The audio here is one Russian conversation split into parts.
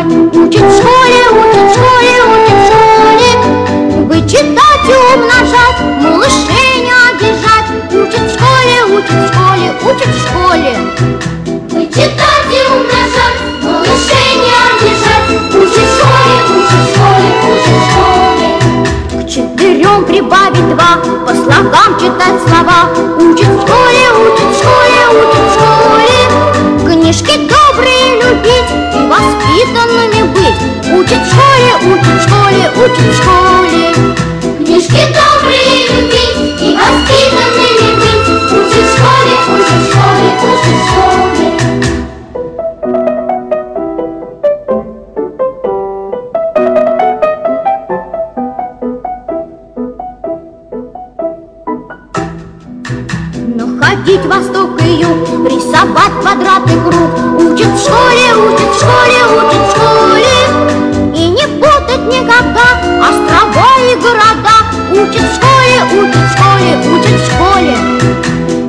учит в школе, учит в школе, учит в школе. Вычитать и умножать, малышей не обижать. Учит в школе, учит в школе, учит в школе. Вычитать и умножать, малышей не обижать. Учит в школе, учит в школе, учит в школе. К 4 прибавить 2, по слогам читать слова. Учит в школе, учит в школе, учит в школе. Книжки добрые любить и воспитанными быть. Учит в школе, учит в школе, учит в школе. Книжки добрые любить и воспитанными быть. Учит в школе, учит в школе, учит в школе. Ходить в восток и юг, рисовать квадрат и круг. Учит в школе, учит в школе, учит в школе. И не путать никогда острова и города. Учит в школе, учит в школе, учит в школе.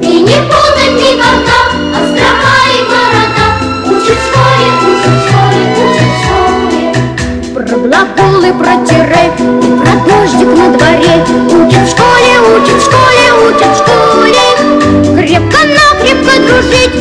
И не путать никогда острова и города. Учит в школе, учит в школе, учит в школе. Про глаголы, про тире и про дождик на дворе. Учит в школе, учит в школе, учит в школе. Крепко-накрепко дружить